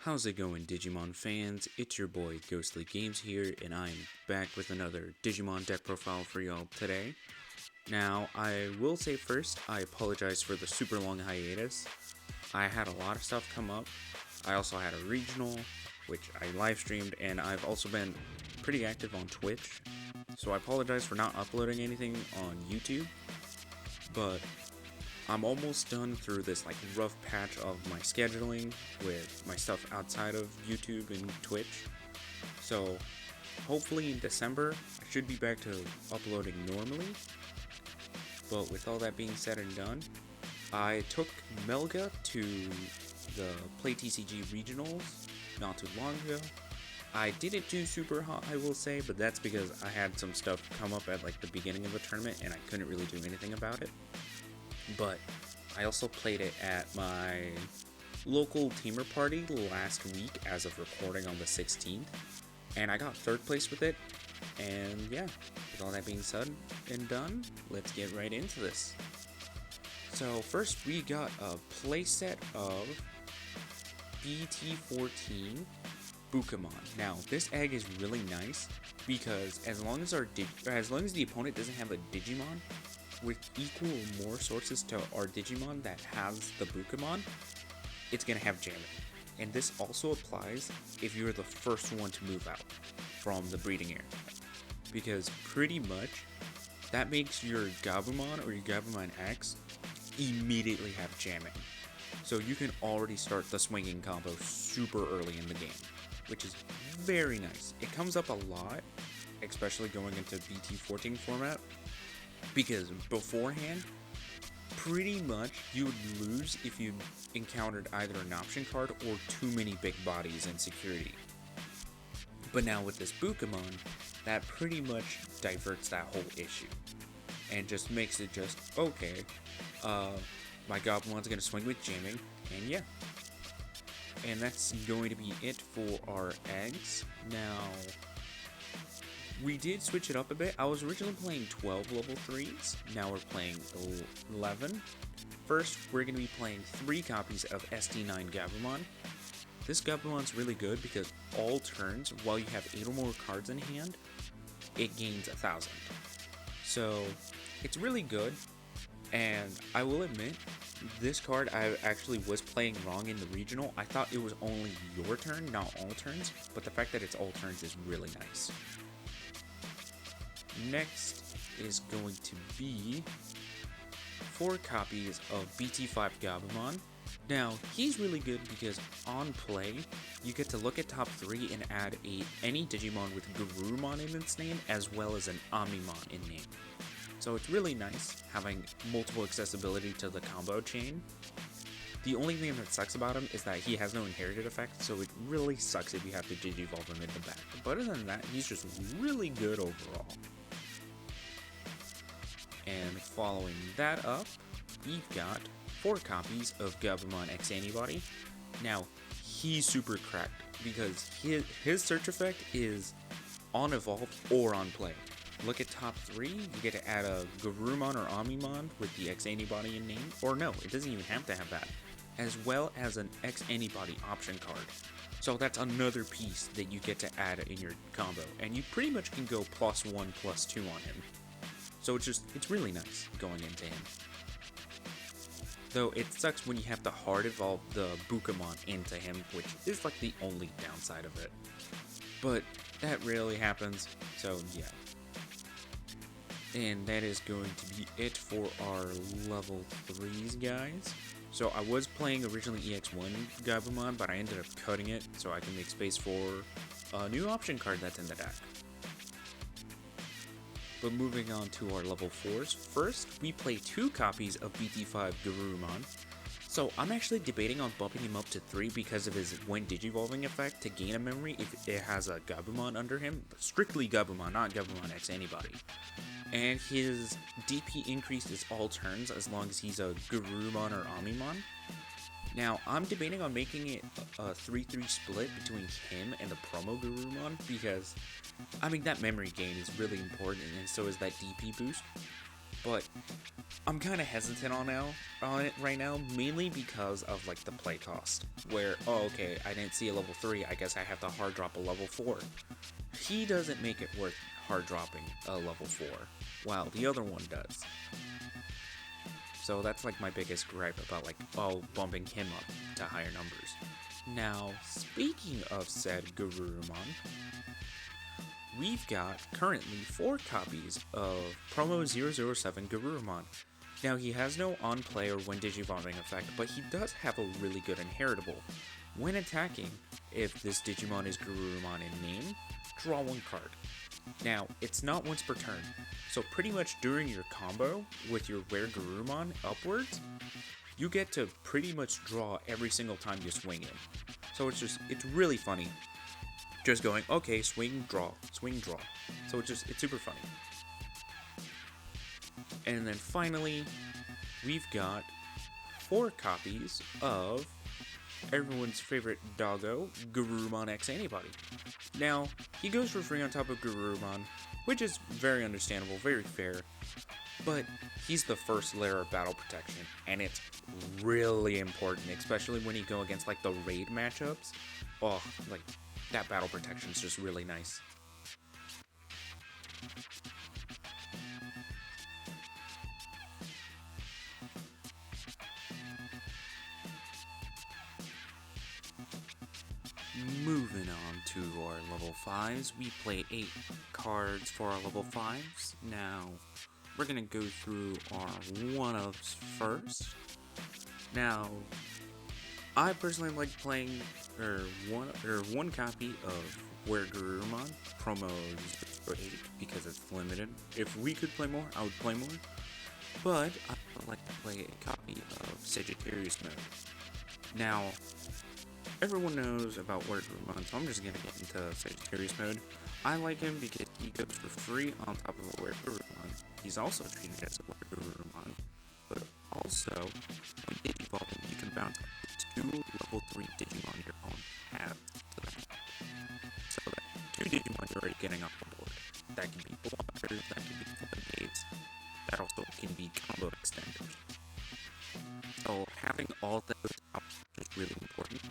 How's it going, Digimon fans? It's your boy Ghostly Games here, and I'm back with another Digimon deck profile for y'all today. Now, I will say first, I apologize for the super long hiatus. I had a lot of stuff come up. I also had a regional, which I live streamed, and I've also been pretty active on Twitch. So I apologize for not uploading anything on YouTube, but I'm almost done through this rough patch of my scheduling with my stuff outside of YouTube and Twitch. So hopefully in December I should be back to uploading normally. But with all that being said and done, I took Melga to the Play TCG regionals not too long ago. I didn't do super hot, I will say, but that's because I had some stuff come up at the beginning of the tournament and I couldn't really do anything about it. But I also played it at my local teamer party last week as of recording on the 16th, and I got third place with it. And yeah, with all that being said and done, let's get right into this. So first we got a playset of BT14 Gabumon. Now this egg is really nice because as long as the opponent doesn't have a Digimon with equal or more sources to our Digimon that has the Gabumon, it's gonna have jamming. And this also applies if you're the first one to move out from the breeding area, because pretty much that makes your Gabumon or your Gabumon X immediately have jamming. So you can already start the swinging combo super early in the game, which is very nice. It comes up a lot, especially going into BT14 format, because beforehand, pretty much you would lose if you encountered either an option card or too many big bodies in security. But now with this Gabumon, that pretty much diverts that whole issue and just makes it just, okay, my Gabumon's gonna swing with jamming, and yeah. And that's going to be it for our eggs. Now, we did switch it up a bit. I was originally playing 12 level 3s, now we're playing 11. First, we're going to be playing 3 copies of SD9 Gabumon. This Gabumon's really good because all turns, while you have 8 or more cards in hand, it gains 1,000. So, it's really good, and I will admit, this card I actually was playing wrong in the regional. I thought it was only your turn, not all turns, but the fact that it's all turns is really nice. Next is going to be 4 copies of BT5 Gabumon. Now, he's really good because on play, you get to look at top 3 and add any Digimon with Garurumon in its name, as well as an Omnimon in name. So it's really nice having multiple accessibility to the combo chain. The only thing that sucks about him is that he has no inherited effect, so it really sucks if you have to Digivolve him in the back. But other than that, he's just really good overall. And following that up, we've got 4 copies of Gabumon X Antibody. Now, he's super cracked because his search effect is on evolved or on play. Look at top 3, you get to add a Garurumon or Omnimon with the X Antibody in name, or no, it doesn't even have to have that, as well as an X Antibody option card. So that's another piece that you get to add in your combo, and you pretty much can go +1, +2 on him. So it's really nice going into him. Though it sucks when you have to hard evolve the Gabumon into him, which is the only downside of it. But that rarely happens, so yeah. And that is going to be it for our level 3s, guys. So I was playing originally EX1 Gabumon, but I ended up cutting it so I can make space for a new option card that's in the deck. But moving on to our level 4s, first we play 2 copies of BT5 Garurumon. So I'm actually debating on bumping him up to 3 because of his when Digivolving effect to gain a memory if it has a Gabumon under him. Strictly Gabumon, not Gabumon X Antibody. And his DP increase is all turns as long as he's a Garurumon or Omnimon. Now, I'm debating on making it a 3-3 split between him and the promo Garurumon because, that memory gain is really important, and so is that DP boost. but I'm kind of hesitant on it right now, mainly because of like the play cost. Where, oh, okay, I didn't see a level 3, I guess I have to hard drop a level 4. He doesn't make it worth hard dropping a level 4, while the other one does. So that's like my biggest gripe about like, oh, bumping him up to higher numbers. Now, speaking of said Garurumon, we've got currently 4 copies of Promo 007 Gabumon. Now, he has no on-play or when digivolving effect, but he does have a really good inheritable. When attacking, if this Digimon is Garurumon in name, draw 1 card. Now, it's not once per turn, so pretty much during your combo with your Rare Garurumon upwards, you get to pretty much draw every single time you swing in. So it's really funny. Just going, okay, swing, draw, swing, draw. So it's super funny. And then finally, we've got 4 copies of everyone's favorite doggo, Garurumon X Antibody. Now, he goes for free on top of Garurumon, which is very understandable, very fair, but he's the first layer of battle protection, and it's really important, especially when you go against like the raid matchups. Oh, like that battle protection is just really nice. Moving on to our level 5s, we play 8 cards for our level 5s. Now, we're going to go through our 1-ofs first. Now, I personally like playing one copy of Where Garurumon, Promo 08, because it's limited. If we could play more, I would play more. But I would like to play a copy of Sagittarius mode. Now, everyone knows about Where Gabumon, so I'm just gonna get into Sagittarius mode. I like him because he goes for free on top of a Where Gabumon. He's also treated as a Where Gabumon, but also, when digivolving, you can bounce up to 2 level 3 Digimon your opponent have. So that 2 Digimon you're already getting off the board. That can be blockers, that can be floodgates, that also can be combo extenders. So having all those out is really important,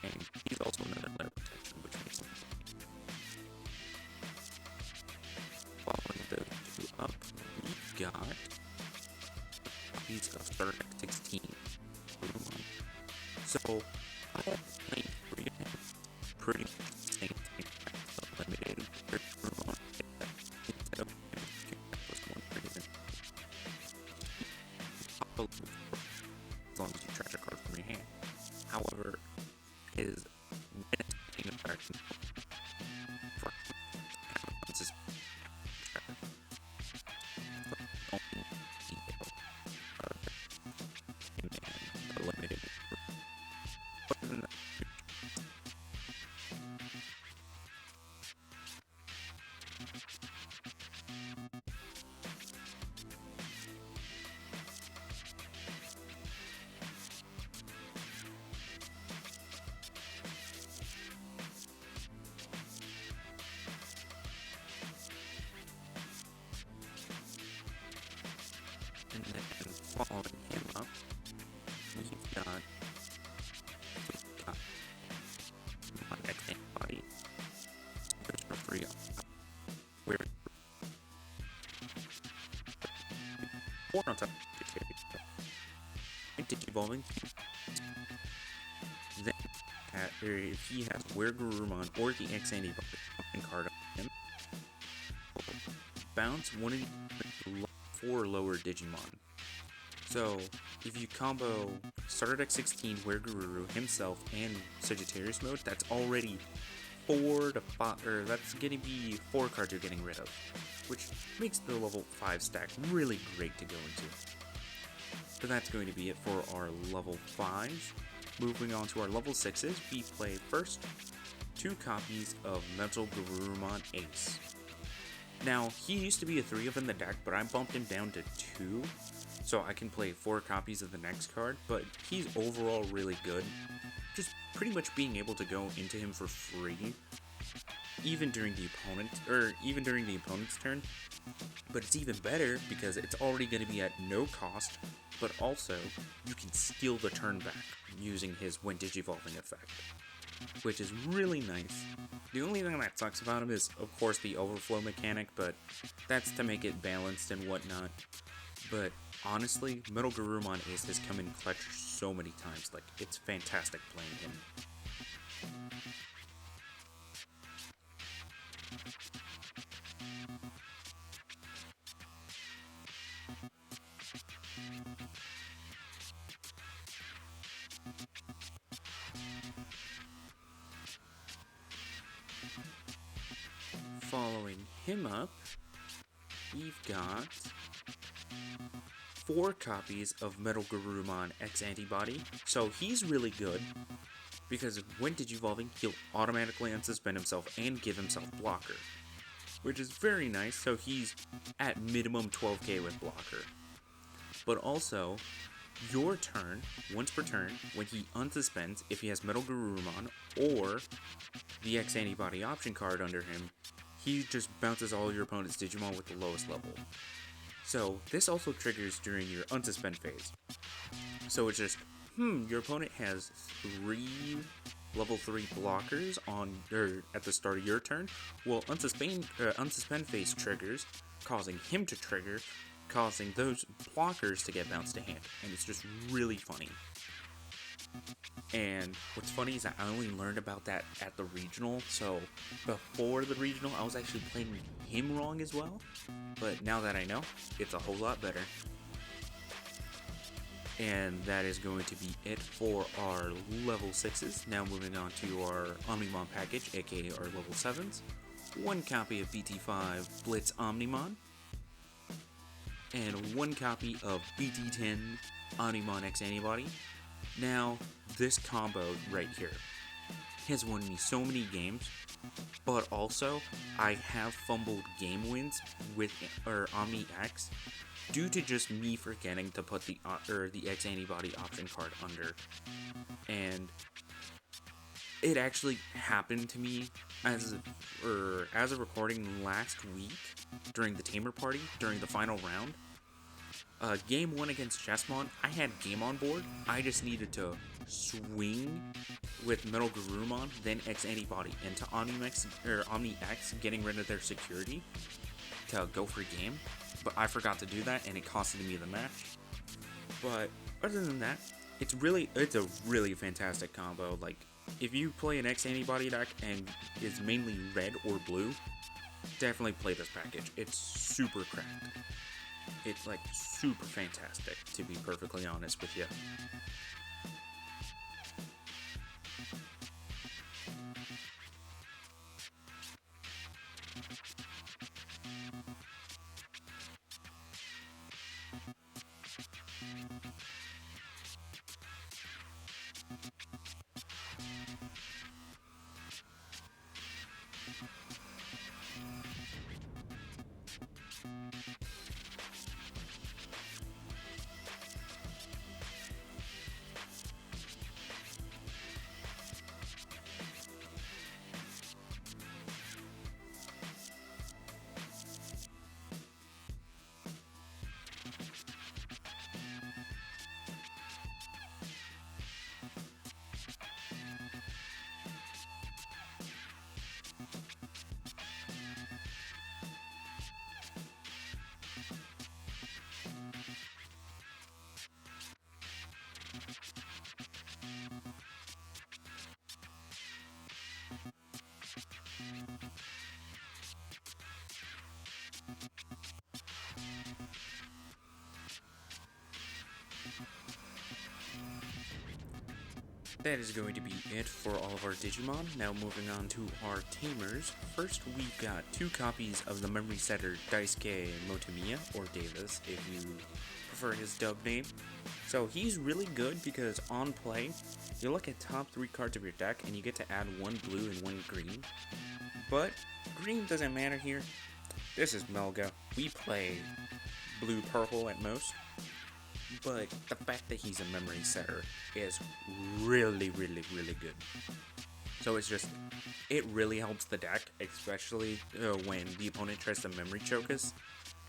and he's also another layer protection, which makes him following those 2 up, we've got copies of Starter Deck 16. So I have played 3 of him, pretty much the same thing as the limited Gabumon, instead of plus 1 reason. As long as you trash a card from your hand. However, his attacking effect for is only detail him and the limited. Other than that, and then following him up, we've got my X Antibody. Goes for free where 4 on top of digivolving. Then, if he has Where Garurumon or the X Antibody card on him, bounce one of the 4 lower Digimon. So, if you combo Starter Deck 16, Where Garuru himself, and Sagittarius mode, that's already 4 to 5, or that's gonna be 4 cards you're getting rid of, which makes the level 5 stack really great to go into. So that's going to be it for our level 5s. Moving on to our level 6s, we play first 2 copies of MetalGarurumon Ace. Now, he used to be a 3 of in the deck, but I bumped him down to 2, so I can play 4 copies of the next card, but he's overall really good. Just pretty much being able to go into him for free even during the opponent's turn. But it's even better because it's already going to be at no cost, but also you can steal the turn back using his when digivolving effect, which is really nice. The only thing that sucks about him is, of course, the overflow mechanic, but that's to make it balanced and whatnot. But honestly, MetalGarurumon Ace has come in clutch so many times, like, it's fantastic playing him. Following him up, we've got 4 copies of MetalGarurumon X Antibody, so he's really good, because when digivolving, he'll automatically unsuspend himself and give himself blocker, which is very nice, so he's at minimum 12k with blocker. But also, your turn, once per turn, when he unsuspends, if he has MetalGarurumon or the X Antibody option card under him, he just bounces all your opponent's Digimon with the lowest level. So, this also triggers during your unsuspend phase. So it's just, your opponent has 3 level 3 blockers at the start of your turn. Well, unsuspend phase triggers, causing him to trigger, causing those blockers to get bounced to hand. And it's just really funny. And what's funny is that I only learned about that at the regional, so before the regional I was actually playing him wrong as well, but now that I know, it's a whole lot better. And that is going to be it for our level 6s. Now moving on to our Omnimon package, aka our level 7s. 1 copy of BT5 Blitz Omnimon, and 1 copy of BT10 Omnimon X Antibody. Now, this combo right here has won me so many games, but also I have fumbled game wins with Omni X due to just me forgetting to put the X Antibody option card under. And it actually happened to me as a recording last week during the Tamer Party, during the final round. Game 1 against Chessmon, I had game on board. I just needed to swing with MetalGarurumon, then X Antibody into Omni X, getting rid of their security to go for game. But I forgot to do that, and it costed me the match. But other than that, it's a really fantastic combo. Like, if you play an X Antibody deck and is mainly red or blue, definitely play this package. It's super cracked. It's like super fantastic, to be perfectly honest with you. That is going to be it for all of our Digimon. Now moving on to our Tamers. First, we've got 2 copies of the Memory Setter Daisuke Motomiya, or Davis if you prefer his dub name. So he's really good because on play, you look at top 3 cards of your deck and you get to add 1 blue and 1 green. But green doesn't matter here. This is Melga. We play blue-purple at most. But the fact that he's a memory setter is really, really, really good. So it really helps the deck, especially when the opponent tries to memory choke us.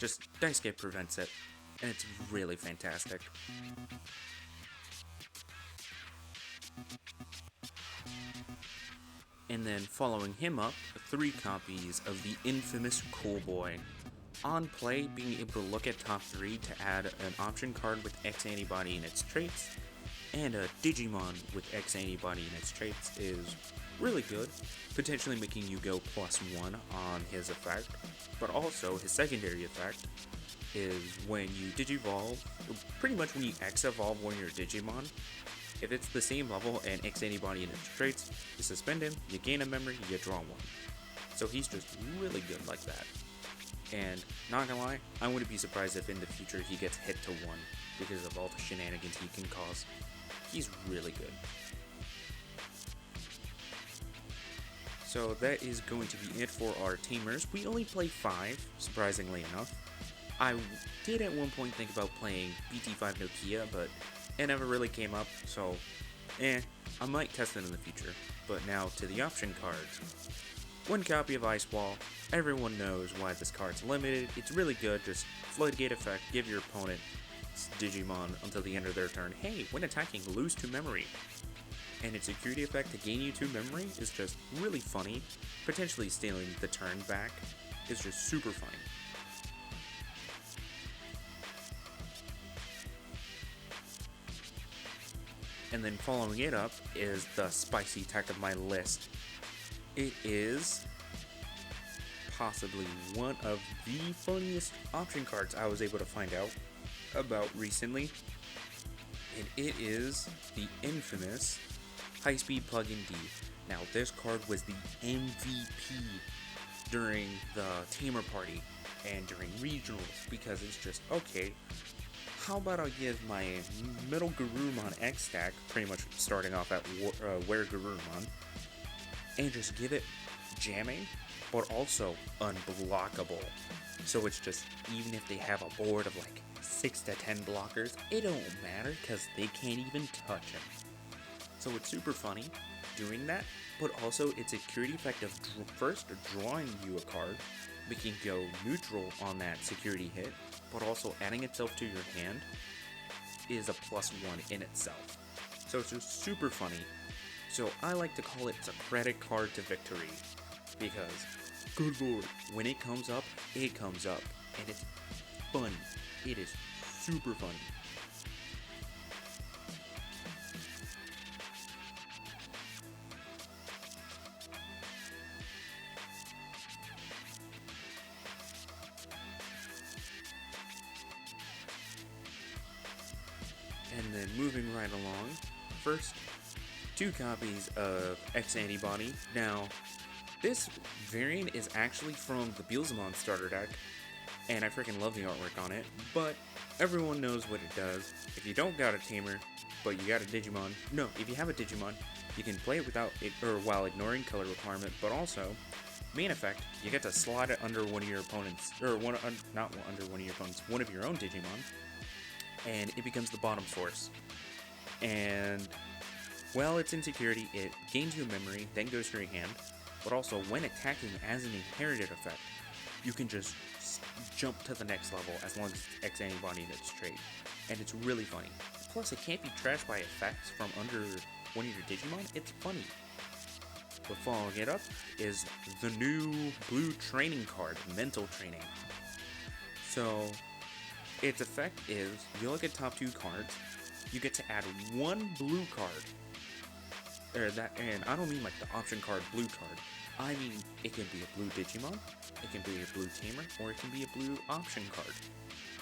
Just Daisuke prevents it, and it's really fantastic. And then following him up, 3 copies of the infamous Cool Boy. On play, being able to look at top 3 to add an option card with X antibody in its traits, and a Digimon with X antibody in its traits is really good, potentially making you go +1 on his effect, but also his secondary effect is when you Digivolve, or pretty much when you X-Evolve one of your Digimon, if it's the same level and X antibody in its traits, you suspend him, you gain a memory, you draw 1. So he's just really good like that. And not gonna lie, I wouldn't be surprised if in the future he gets hit to 1 because of all the shenanigans he can cause. He's really good. So that is going to be it for our tamers. We only play 5, surprisingly enough. I did at one point think about playing BT5 Nokia, but it never really came up, so I might test it in the future. But now to the option cards. 1 copy of Ice Wall. Everyone knows why this card's limited. It's really good, just Floodgate effect, give your opponent Digimon until the end of their turn. Hey, when attacking, lose 2 memory. And its security effect to gain you 2 memory is just really funny. Potentially stealing the turn back is just super funny. And then following it up is the spicy tech of my list. It is possibly one of the funniest option cards I was able to find out about recently. And it is the infamous High Speed Plug-in D. Now this card was the MVP during the Tamer Party and during regionals because it's just, okay, how about I give my MetalGarurumon X stack, pretty much starting off at Where Garurumon, and just give it jamming, but also unblockable. So it's just, even if they have a board of like 6 to 10 blockers, it don't matter because they can't even touch him. So it's super funny doing that, but also its security effect of first drawing you a card, making go neutral on that security hit, but also adding itself to your hand is a +1 in itself. So it's just super funny. So I like to call it a credit card to victory, because, good lord, when it comes up, and it's funny. It is super funny. And then moving right along, first, 2 copies of X Antibody. Now, this variant is actually from the Gabumon starter deck, and I freaking love the artwork on it, but everyone knows what it does. If you don't got a Tamer, but you got a Digimon, no, if you have a Digimon, you can play it without it, or while ignoring color requirement, but also, main effect, you get to slot it under one of your opponents, or not under one of your opponents, one of your own Digimon, and it becomes the bottom source. And while it's in security, it gains you a memory, then goes to your hand, but also when attacking as an inherited effect, you can just jump to the next level as long as it's X antibody in its trait. And it's really funny. Plus, it can't be trashed by effects from under one of your Digimon. It's funny. But following it up is the new blue training card, Mental Training. So, its effect is, you look at top 2 cards, you get to add 1 blue card. And I don't mean like the option card blue card. I mean, it can be a blue Digimon, it can be a blue Tamer, or it can be a blue option card.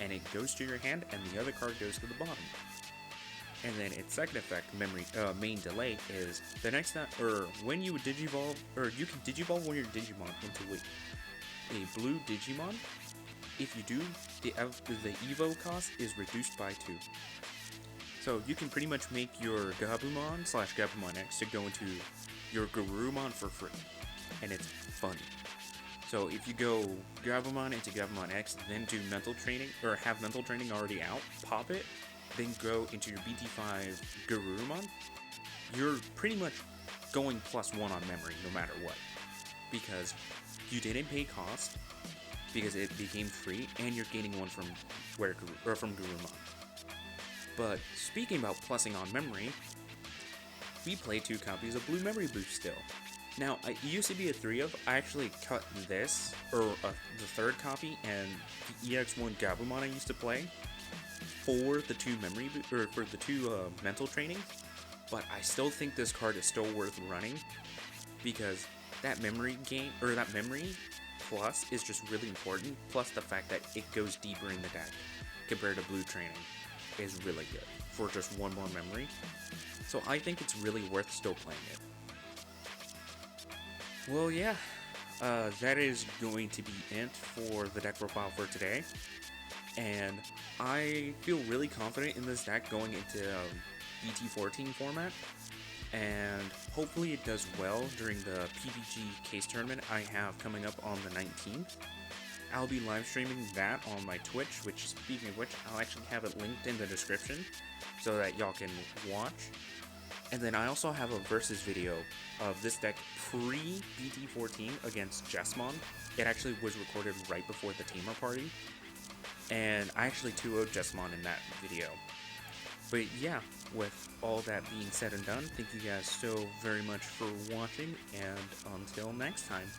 And it goes to your hand, and the other card goes to the bottom. And then its second effect, main delay, is the next time, or when you Digivolve, or you can Digivolve one of your Digimon into a blue Digimon. If you do, the Evo cost is reduced by 2. So you can pretty much make your Gabumon / Gabumon X to go into your Garurumon for free. And it's funny. So if you go Gabumon into Gabumon X, then do mental training, or have mental training already out, pop it, then go into your BT5 Garurumon, you're pretty much going +1 on memory no matter what, because you didn't pay cost, because it became free, and you're gaining one from from Gurumon. But speaking about plussing on memory, we play 2 copies of Blue Memory Boost still. Now, it used to be a 3 of. I actually cut this, or the 3rd copy, and the EX1 Gabumon I used to play for the 2 memory, or for the 2 mental training. But I still think this card is still worth running, because that memory gain, or that memory plus is just really important. Plus the fact that it goes deeper in the deck compared to blue training is really good for just 1 more memory. So I think it's really worth still playing it. Well, yeah, that is going to be it for the deck profile for today. And I feel really confident in this deck going into BT14 format. And hopefully it does well during the PVG case tournament I have coming up on the 19th. I'll be live streaming that on my Twitch, which, speaking of which, I'll actually have it linked in the description so that y'all can watch. And then I also have a versus video of this deck pre-BT14 against Gabumon. It actually was recorded right before the Tamer party, and I actually 2-0'd Gabumon in that video. But yeah, with all that being said and done, thank you guys so very much for watching, and until next time,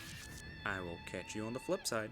I will catch you on the flip side.